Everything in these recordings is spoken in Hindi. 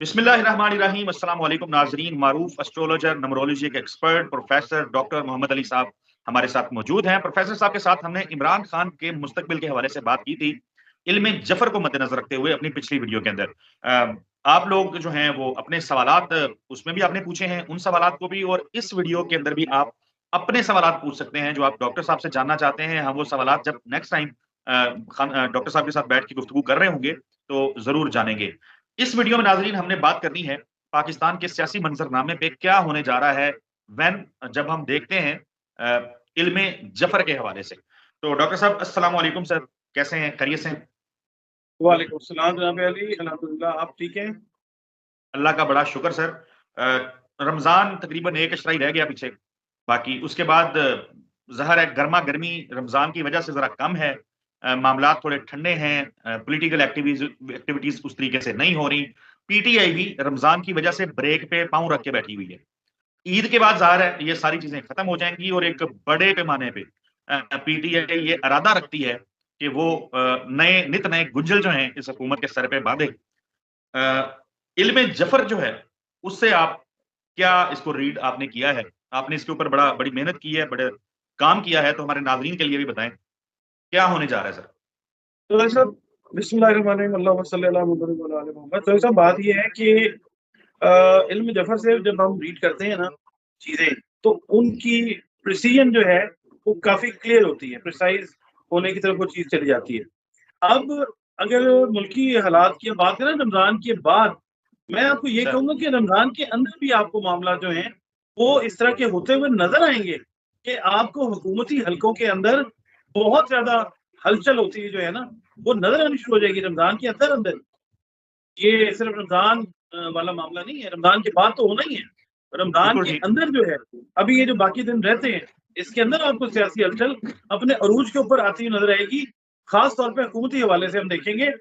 बिस्मिल्लाहिर्रहमानिर्रहीम। अस्सलाम वालेकुम नाजरीन। मारूफ एस्ट्रोलॉजर, नमरोलॉजी के expert professor doctor Mohammad Ali sahab हमारे साथ मौजूद हैं। प्रोफेसर साहब के साथ हमने इमरान खान के मुस्तकबिल के हवाले से बात की थी, इल्म जफर को मद्देनजर रखते हुए अपनी पिछली वीडियो के अंदर। आप लोग जो हैं वो अपने सवालात उसमें भी आपने पूछे हैं, उन सवालात को भी, और इस वीडियो के अंदर भी आप अपने सवालात पूछ सकते हैं जो आप डॉक्टर साहब से जानना चाहते हैं। हम वो सवालात जब नेक्स्ट टाइम डॉक्टर साहब के साथ बैठ के गुफ्तगू कर रहे होंगे तो जरूर जानेंगे। इस वीडियो में नाजरीन हमने बात करनी है पाकिस्तान के सियासी मंजरनामे पे क्या होने जा रहा है व्हेन जब हम देखते हैं इल्मे जफर के हवाले से। तो डॉक्टर साहब अस्सलाम वालेकुम सर, कैसे हैं, खैरियत से हैं? वालेकुम सलाम जनाब अली, अल्हम्दुलिल्लाह। आप ठीक हैं? अल्लाह का बड़ा शुक्र सर। रमजान तकरीबन एक अशरा ही रह गया पीछे, बाकी उसके बाद ज़ाहिर है गर्मा गर्मी रमजान की वजह से जरा कम है। मामलात थोड़े ठंडे हैं, पॉलिटिकल एक्टिविटीज उस तरीके से नहीं हो रही। पीटीआई भी रमजान की वजह से ब्रेक पे पांव रख के बैठी हुई है। ईद के बाद ज़ाहिर है ये सारी चीजें खत्म हो जाएंगी और एक बड़े पैमाने पे पीटीआई ये इरादा रखती है कि वो नए नित नए गुंजल जो हैं इस हुकूमत के सर पे बांधे। इल्म जफर जो है उससे आप क्या इसको रीड आपने किया है? आपने इसके ऊपर बड़ी मेहनत की है, बड़े काम किया है, तो हमारे नाज़रीन के लिए भी बताएं क्या होने जा रहा है सर? तो भाई साहब, बिस्मिल्लाहिर्रहमानिर्रहीम, अल्लाहुम्मा सल्ली अला मुहम्मद व अला आलि मोहम्मद। तो साहब बात ये है कि इल्म जफर से जब हम रीड करते हैं ना चीजें, तो उनकी प्रिसीजन जो है वो काफी क्लियर होती है, प्रिसाइज होने की तरफ वो चीज चली जाती है। अब अगर मुल्की हालात की बात करें रमजान के बाद, मैं आपको ये सर कहूंगा कि रमजान के अंदर भी आपको मामला जो है वो इस तरह के होते हुए नजर आएंगे कि आपको हुकूमती हलकों के अंदर बहुत ज्यादा हलचल होती है जो है ना, वो नजर आनी शुरू हो जाएगी रमजान के अंदर अंदर। ये सिर्फ रमजान वाला मामला नहीं है, रमजान के बाद तो होना ही है। रमजान बिल्कुल के ठीक। अंदर जो है, अभी ये जो बाकी दिन रहते हैं, इसके अंदर आपको सियासी हलचल अपने अरूज के ऊपर आती हुई नजर आएगी। खास तौर पे हुकूमती हवाले से हम देखेंगे।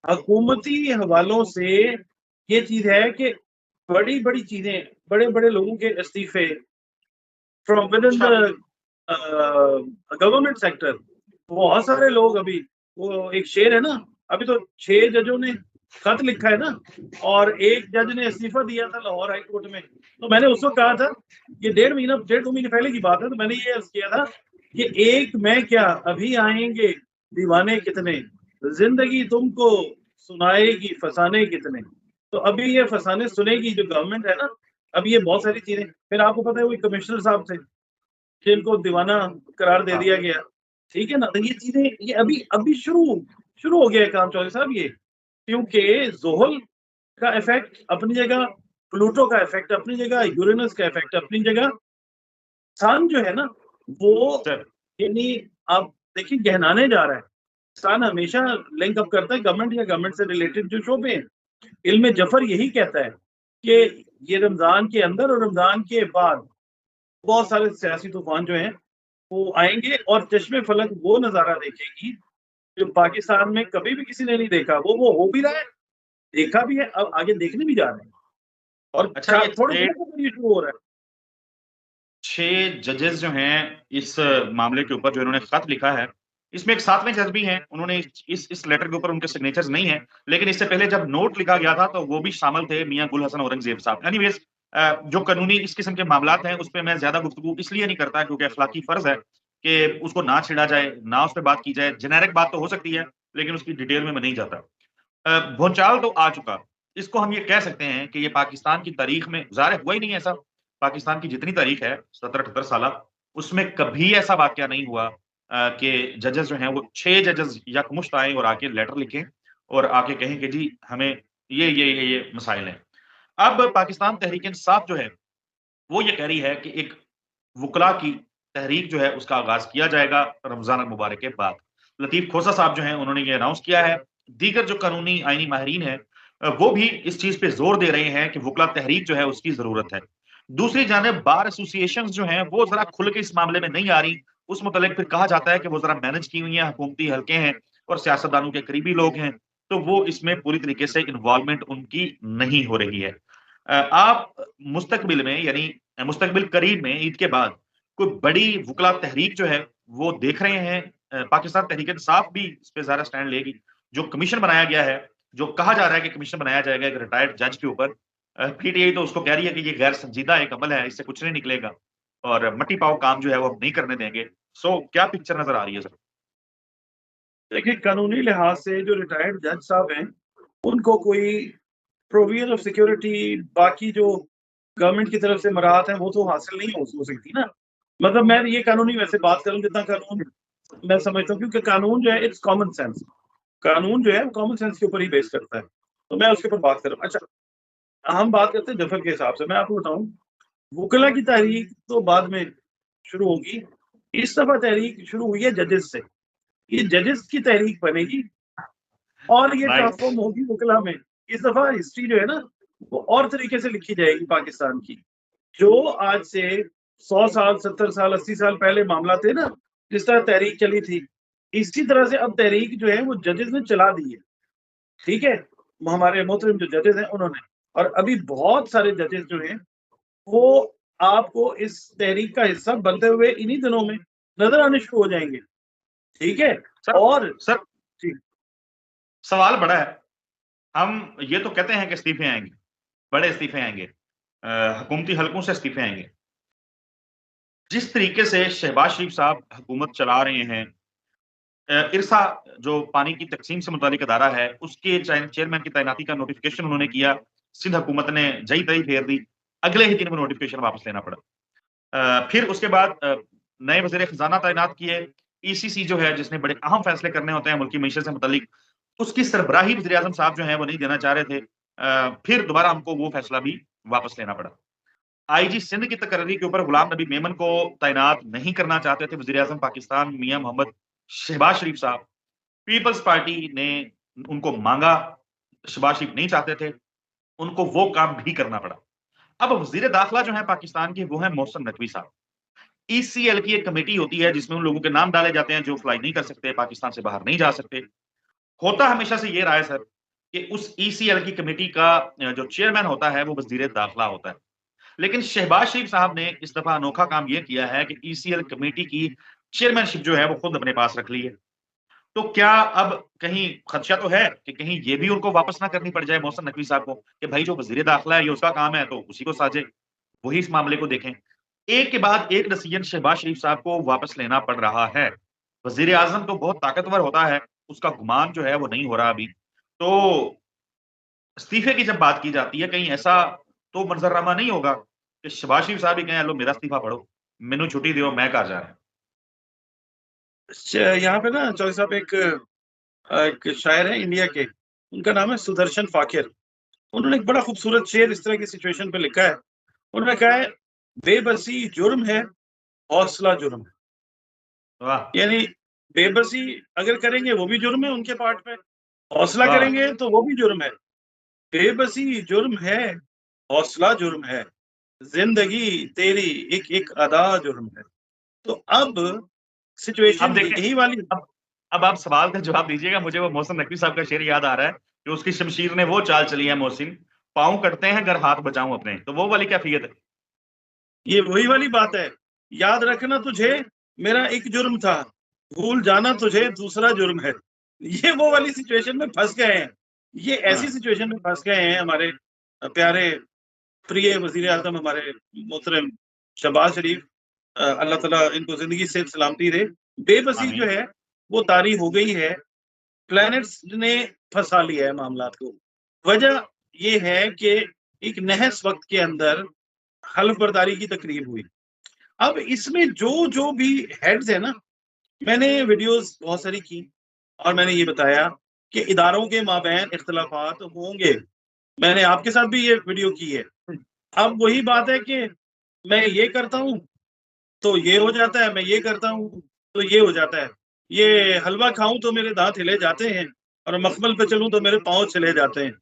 हुकूमती हवालों से ये चीज है कि बड़ी बड़ी चीजें, बड़े बड़े लोगों के इस्तीफे फ्रॉम विद इन अच्छा। The government sector. बहुत सारे लोग अभी, वो एक शेर है ना, अभी तो 6 जजों ने खत लिखा है ना, और एक जज ने इस्तीफा दिया था लाहौर हाई कोर्ट में। तो मैंने उस वक्त कहा था, ये 1.5 महीना 1.5 महीने पहले की बात है, तो मैंने ये अर्ज किया था कि एक मैं क्या, अभी आएंगे दीवाने कितने, जिंदगी तुमको सुनाएगी फसाने कितने। तो अभी ये फसाने सुनेगी जो गवर्नमेंट है ना। अभी ये बहुत सारी चीजें, फिर आपको पता है वो कमिश्नर साहब थे जिनको दीवाना करार दे हाँ। दिया गया। ठीक है ना, तो ये चीजें ये अभी अभी शुरू शुरू हो गया है काम चौधरी साहब ये। क्योंकि जोहल का इफेक्ट अपनी जगह, प्लूटो का इफेक्ट अपनी जगह, यूरेनस का इफेक्ट अपनी जगह, सन जो है ना वो, सर यानी आप देखिए गहनाने जा रहा है। सन हमेशा लिंक अप करता है गवर्नमेंट या गवर्नमेंट से रिलेटेड जो शोबे हैं। इल्म जफर यही कहता है कि ये रमजान के अंदर और रमजान के बाद बहुत सारे सियासी तूफान जो हैं वो आएंगे, और चश्मे फलक वो नजारा देखेगी जो पाकिस्तान में कभी भी किसी ने नहीं देखा। वो हो भी रहा है, देखा भी है, अब आगे देखने भी जा रहे हैं। और अच्छा, ये थोड़े दिनों से ये शुरू हो रहा है। 6 जजेस जो हैं इस मामले के ऊपर जो इन्होंने खत लिखा है, इसमें एक 7वें जज भी हैं। उन्होंने इस लेटर के ऊपर उनके सिग्नेचर्स नहीं है, लेकिन इससे पहले जब नोट लिखा गया था तो वो भी शामिल थे, मियां गुल हसन औरंगजेब साहब। एनीवेज, जो कानूनी इस किस्म के मामलात हैं उस पे मैं ज्यादा गुफ्तगू इसलिए नहीं करता क्योंकि अखलाकी फर्ज है कि उसको ना छेड़ा जाए, ना उस पर बात की जाए। जेनेरिक बात तो हो सकती है लेकिन उसकी डिटेल में मैं नहीं जाता। भूचाल तो आ चुका। इसको हम ये कह सकते हैं कि ये पाकिस्तान की तारीख में ज़ाहिर हुआ ही नहीं ऐसा। पाकिस्तान की जितनी तारीख है 70-78 साला, उसमें कभी ऐसा वाकया नहीं हुआ कि जजेस जो हैं वो 6 जजेस यकमुश्त आए और आके लेटर लिखें और आके कहें कि जी हमें ये मसाइल हैं। अब पाकिस्तान तहरीक इंसाफ जो है वो ये कह रही है कि एक वुकला की तहरीक जो है उसका आगाज किया जाएगा रमजान मुबारक के बाद। लतीफ खोसा साहब जो हैं उन्होंने ये अनाउंस किया है। दीगर जो कानूनी आईनी माहिरीन हैं वो भी इस चीज पे जोर दे रहे हैं कि वुकला तहरीक जो है उसकी जरूरत है। दूसरी जानिब बार एसोसिएशन जो हैं वो जरा खुल के इस मामले में नहीं आ रही। उस मुतालिक फिर कहा जाता है कि वो जरा मैनेज की हुई हैं, हुकूमती हल्के हैं और सियासतदानों के करीबी लोग हैं, तो वो इसमें पूरी तरीके से इन्वॉल्वमेंट उनकी नहीं हो रही है। आप मुस्तकबिल में यानी मुस्तकबिल करीब में ईद के बाद कोई बड़ी वुकला तहरीक जो है वो देख रहे हैं? पाकिस्तान तहरीक इंसाफ भी इस पे ज़्यादा स्टैंड लेगी। जो कमीशन बनाया गया है जो कहा जा रहा है कि कमीशन बनाया जाएगा एक रिटायर्ड जज के ऊपर, पीटीआई तो उसको कह रही है कि ये गैर संजीदा एक अमल है, इससे कुछ नहीं निकलेगा और मट्टी पाव काम जो है वो हम नहीं करने देंगे। सो क्या पिक्चर नजर आ रही है सर? देखिए, कानूनी लिहाज से जो रिटायर्ड जज साहब हैं, उनको कोई प्रोविजन ऑफ सिक्योरिटी बाकी जो गवर्नमेंट की तरफ से मराहत है वो तो हासिल नहीं हो सकती ना। मतलब मैं ये कानूनी वैसे बात करूं, जितना कानून मैं समझता हूँ, क्योंकि कानून जो है इट्स कॉमन सेंस। कानून जो है कॉमन सेंस के ऊपर ही बेस करता है, तो मैं उसके ऊपर बात करूँ। अच्छा, हम बात करते हैं जफर के हिसाब से। मैं आपको बताऊं, वकला की तहरीक तो बाद में शुरू होगी। इस दफा तहरीक शुरू हुई है जजेस से। ये जजेस की तहरीक बनेगी और ये राइट। ट्रांसफॉर्म होगी वकला में। इस दफा हिस्ट्री जो है ना, वो और तरीके से लिखी जाएगी पाकिस्तान की। जो आज से 100 साल, 70 साल, 80 साल पहले मामला थे ना, जिस तरह तहरीक चली थी, इसी तरह से अब तहरीक जो है वो जजेस ने चला दी है। ठीक है, हमारे मोहतरम जो जजेस हैं उन्होंने, और अभी बहुत सारे जजेस जो हैं वो आपको इस तहरीक का हिस्सा बनते हुए इन्हीं दिनों में नजर आने शुरू हो जाएंगे। ठीक है। सर और सर ठीक, सवाल बड़ा है। हम ये तो कहते हैं कि इस्तीफे आएंगे, बड़े इस्तीफे आएंगे, हुकूमती हलकों से इस्तीफे आएंगे। जिस तरीके से शहबाज शरीफ साहब हुकूमत चला रहे हैं, इरसा जो पानी की तकसीम से मुतालिक अदारा है, उसके चेयरमैन की तैनाती का नोटिफिकेशन उन्होंने किया, सिंध हुकूमत ने जई तई फेर दी, अगले ही दिन वो नोटिफिकेशन वापस लेना पड़ा। फिर उसके बाद नए वज़ीर खजाना तैनात किए। ईसीसी जो है, जिसने बड़े अहम फैसले करने होते हैं मुल्की मईशत से मुतालिक, उसकी सरबराही वज़ीर आज़म साहब जो हैं वो नहीं देना चाह रहे थे। फिर दोबारा हमको वो फैसला भी वापस लेना पड़ा। आईजी सिंध की तकर्री के ऊपर गुलाम नबी मेमन को तैनात नहीं करना चाहते थे वज़ीर आज़म पाकिस्तान मियां मोहम्मद शहबाज शरीफ साहब। पीपल्स पार्टी ने उनको मांगा, शहबाज शरीफ नहीं चाहते थे, उनको वो काम भी करना पड़ा। अब वज़ीर दाखिला जो है पाकिस्तान के, वो है मोहसिन नकवी साहब। ईसीएल की एक कमेटी होती है जिसमें उन लोगों के नाम डाले जाते हैं जो फ्लाई नहीं कर सकते, पाकिस्तान से बाहर नहीं जा सकते। होता हमेशा से ये रहा है सर कि उस ईसीएल की कमेटी का जो चेयरमैन होता है वो वज़ीर दाखिला होता है। लेकिन शहबाज शरीफ साहब ने इस दफा अनोखा काम ये किया है कि ईसीएल कमेटी की चेयरमैनशिप जो है वो खुद अपने पास रख ली है। तो क्या अब कहीं खदशा तो है कि कहीं ये भी उनको वापस ना करनी पड़ जाए मोहसिन नकवी साहब को कि भाई जो वज़ीर दाखिला है ये उसका काम है तो उसी को साजे, वही इस मामले को देखें। एक के बाद एक डिसीजन शहबाज शरीफ साहब को वापस लेना पड़ रहा है। वज़ीर आज़म तो बहुत ताकतवर होता है, उसका गुमान जो है वो नहीं हो रहा अभी। तो इस्तीफे की जब बात की जाती है, कहीं ऐसा तो मंजरमा नहीं होगा कि शहबाज शरीफ साहब ही कहें लो मेरा इस्तीफा पढ़ो, मैनू छुट्टी दियो, मैं घर जा रहा हूं। यहाँ पे ना चौधरी साहब एक शायर है इंडिया के, उनका नाम है सुदर्शन फाकिर। उन्होंने एक बड़ा खूबसूरत शेर इस तरह की सिचुएशन पे लिखा है। उन्होंने कहा है, बेबसी जुर्म है, हौसला जुर्म है। वाह! यानी बेबसी अगर करेंगे वो भी जुर्म है उनके पार्ट पे, हौसला वाह! करेंगे तो वो भी जुर्म है। बेबसी जुर्म है, हौसला जुर्म है, जिंदगी तेरी एक एक अदा जुर्म है। तो अब अब सिचुएशन देखें, यही वाली। अब अब आप सवाल का जवाब दीजिएगा, मुझे वो मोहसिन नकवी साहब का शेर याद आ रहा है कि उसकी शमशीर ने वो चाल चली है मोहसिन, पाँव कटते हैं अगर हाथ बचाऊँ अपने, तो वो वाली कैफियत है। ये वही वाली बात है। याद रखना तुझे मेरा एक जुर्म था, भूल जाना तुझे दूसरा जुर्म है। ये वो वाली सिचुएशन में फंस गए हैं। ये ऐसी हाँ, सिचुएशन में फंस गए हैं हमारे प्यारे प्रिय वजीर आजम, हमारे मोहतरम शहबाज शरीफ। अल्लाह ताला इनको जिंदगी से सलामती दे। बेबसी जो आमीन। है वो तारी हो गई है। प्लैनेट्स ने फंसा लिया है मामलात को। वजह ये है कि एक नहस वक्त के अंदर हल्फ बर्दारी की तकरीब हुई। अब इसमें जो जो भी हेड्स है ना, मैंने वीडियोस बहुत सारी की और मैंने ये बताया कि इदारों के माबैन इख्तलाफात होंगे। मैंने आपके साथ भी ये वीडियो की है। अब वही बात है कि मैं ये करता हूँ तो ये हो जाता है, मैं ये करता हूँ तो ये हो जाता है। ये हलवा खाऊं तो मेरे दांत हिले जाते हैं और मखमल पे चलूं तो मेरे पांव चले जाते हैं।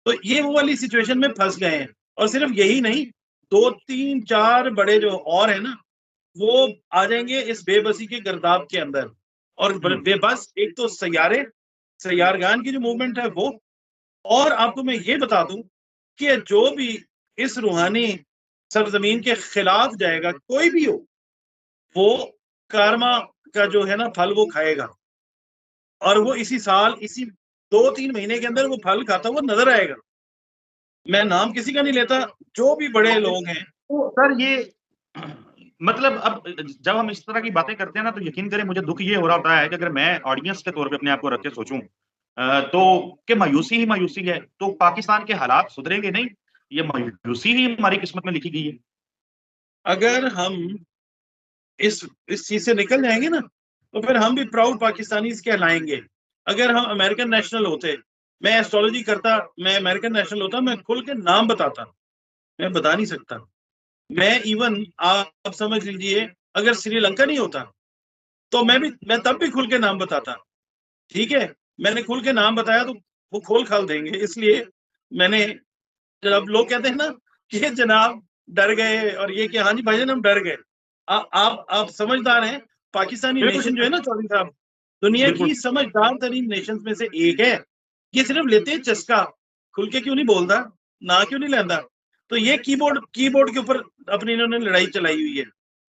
तो ये वो वाली सिचुएशन में फंस गए हैं। और सिर्फ यही नहीं, दो तीन चार बड़े जो और है ना, वो आ जाएंगे इस बेबसी के गर्दाब के अंदर। और हुँ, बेबस एक तो सैयारगान की जो मूवमेंट है वो। और आपको मैं ये बता दूं कि जो भी इस रूहानी सरजमीन के खिलाफ जाएगा, कोई भी हो, वो कारमा का जो है ना फल वो खाएगा। और वो इसी साल, इसी 2-3 महीने के अंदर वो फल खाता हुआ नजर आएगा। मैं नाम किसी का नहीं लेता, जो भी बड़े लोग हैं। तो सर ये मतलब अब जब हम इस तरह की बातें करते हैं ना, तो यकीन करें मुझे दुःख ये हो रहा होता है कि अगर मैं ऑडियंस के तौर पे अपने आप को रख के सोचूं, तो कि मायूसी ही मायूसी है। तो पाकिस्तान के हालात सुधरेंगे नहीं, ये मायूसी ही हमारी किस्मत में लिखी गई है। अगर हम इस चीज से निकल जाएंगे ना, तो फिर हम भी प्राउड पाकिस्तानीज कहलाएंगे। अगर हम अमेरिकन नेशनल होते, मैं एस्ट्रोलॉजी करता, मैं अमेरिकन नेशनल होता, मैं खुल के नाम बताता। मैं बता नहीं सकता। मैं इवन आप समझ लीजिए, अगर श्रीलंका नहीं होता तो मैं तब भी खुल के नाम बताता। ठीक है, मैंने खुल के नाम बताया तो वो खोल खाल देंगे, इसलिए मैंने। जब लोग कहते हैं ना कि जनाब डर गए और ये कि हाँ जी भाईजान हम डर गए, आप समझदार हैं। पाकिस्तानी नेशन जो है ना चौधरी साहब, दुनिया बिल्कुल की समझदार तरीन नेशन में से एक है। ये सिर्फ लेते हैं चस्का, खुल के क्यों नहीं बोलता, ना क्यों नहीं लेता। तो ये कीबोर्ड के ऊपर अपनी इन्होंने लड़ाई चलाई हुई है।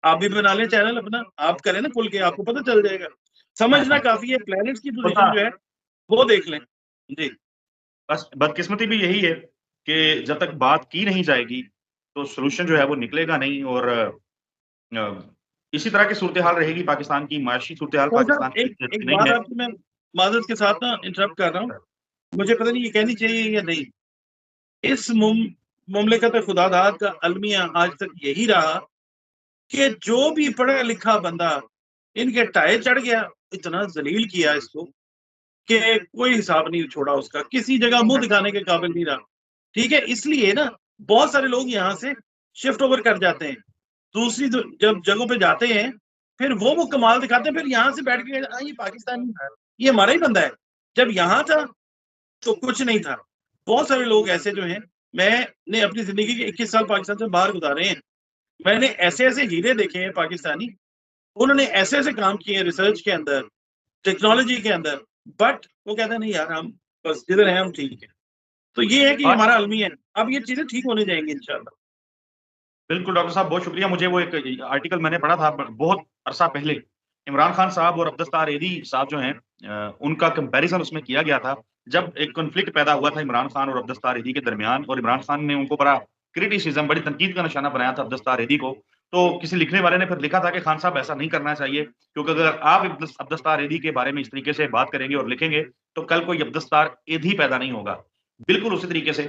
आप भी बना लें चैनल अपना, आप करें ना खुल के, आपको पता चल जाएगा। समझना काफी है, प्लैनेट्स की पोजीशन जो है वो देख लें जी। बस बदकिस्मती भी यही है कि जब तक बात की नहीं जाएगी, तो सॉल्यूशन जो है वो निकलेगा नहीं। और इसी तरह की सूरत-ए-हाल रहेगी पाकिस्तान की, माशी सूरत-ए-हाल तो पाकिस्तान साहब की एक नहीं बात है। आपको मैं माजरत के साथ ना इंटरप्ट कर रहा हूँ, मुझे पता नहीं ये कहनी चाहिए या नहीं। इस मुमलिकत खुदादाद का अलमिया आज तक यही रहा कि जो भी पढ़ा लिखा बंदा इनके टाए चढ़ गया, इतना जलील किया इसको कि कोई हिसाब नहीं छोड़ा उसका, किसी जगह मुंह दिखाने के काबिल नहीं रहा। ठीक है, इसलिए ना बहुत सारे लोग यहाँ से शिफ्ट ओवर कर जाते हैं, दूसरी जब जगहों पे जाते हैं, फिर वो कमाल दिखाते हैं, फिर यहाँ से बैठ के ये पाकिस्तानी है, ये हमारा ही बंदा है। जब यहाँ था तो कुछ नहीं था। बहुत सारे लोग ऐसे जो हैं, मैंने अपनी जिंदगी के 21 साल पाकिस्तान से बाहर गुजारे हैं, मैंने ऐसे ऐसे हीरे देखे हैं पाकिस्तानी, उन्होंने ऐसे ऐसे काम किए हैं रिसर्च के अंदर, टेक्नोलॉजी के अंदर, बट वो कहते हैं नहीं यार, हम बस जिधर हैं हम ठीक है। तो ये है कि और हमारा अलमी है। अब ये चीजें ठीक होने जाएंगी इंशाल्लाह। बिल्कुल डॉक्टर साहब बहुत शुक्रिया। मुझे वो एक आर्टिकल मैंने पढ़ा था बहुत अरसा पहले, इमरान खान साहब और अब्दुल सत्तार एदी साहब जो हैं, उनका कंपैरिजन उसमें किया गया था। जब एक कॉन्फ्लिक्ट पैदा हुआ था इमरान खान और अब्दुल सत्तार एदी के दरमियान, और इमरान खान ने उनको बड़ा क्रिटिसिज्म, बड़ी तनकीद का निशाना बनाया था अब्दुल सत्तार एदी को। तो किसी लिखने वाले ने फिर लिखा था कि खान साहब ऐसा नहीं करना चाहिए, क्योंकि अगर आप अब्दुल सत्तार एदी के बारे में इस तरीके से बात करेंगे और लिखेंगे, तो कल कोई अब्दुल सत्तार एदी पैदा नहीं होगा। बिल्कुल उसी तरीके से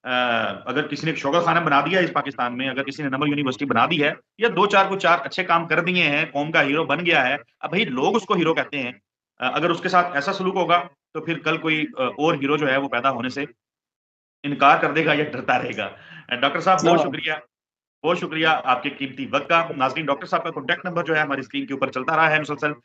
अगर किसी ने शौकत खाना बना दिया इस पाकिस्तान में, अगर किसी ने नमक यूनिवर्सिटी बना दी है, या 2-4 को 4 अच्छे काम कर दिए हैं, कौम का हीरो बन गया है, अब भई लोग उसको हीरो कहते हैं। अगर उसके साथ ऐसा सलूक होगा, तो फिर कल कोई और हीरो जो है वो पैदा होने से इनकार कर देगा या डरता रहेगा। डॉक्टर साहब बहुत शुक्रिया आपके कीमती वक़्त का। नाज़रीन, डॉक्टर साहब का कॉन्टैक्ट नंबर जो है हमारी स्क्रीन के ऊपर चलता रहा है मुसलसल।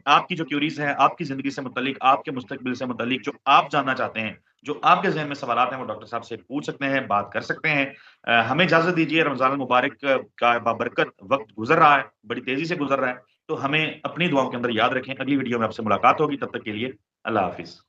आपकी जो क्यूरीज़ हैं, आपकी ज़िंदगी से मुतल्लिक, आपके मुस्तकबिल से मुतल्लिक जो आप जानना चाहते हैं, जो आपके ज़हन में सवालात हैं, वो डॉक्टर साहब से पूछ सकते हैं, बात कर सकते हैं। हमें इजाज़त दीजिए, रमज़ान अल मुबारक का बाबरकत वक़्त गुज़र रहा है, बड़ी तेज़ी से गुज़र रहा है, तो हमें अपनी दुआओं के अंदर याद रखें। अगली वीडियो में आपसे मुलाकात होगी, तब तक के लिए अल्लाह हाफ़िज़।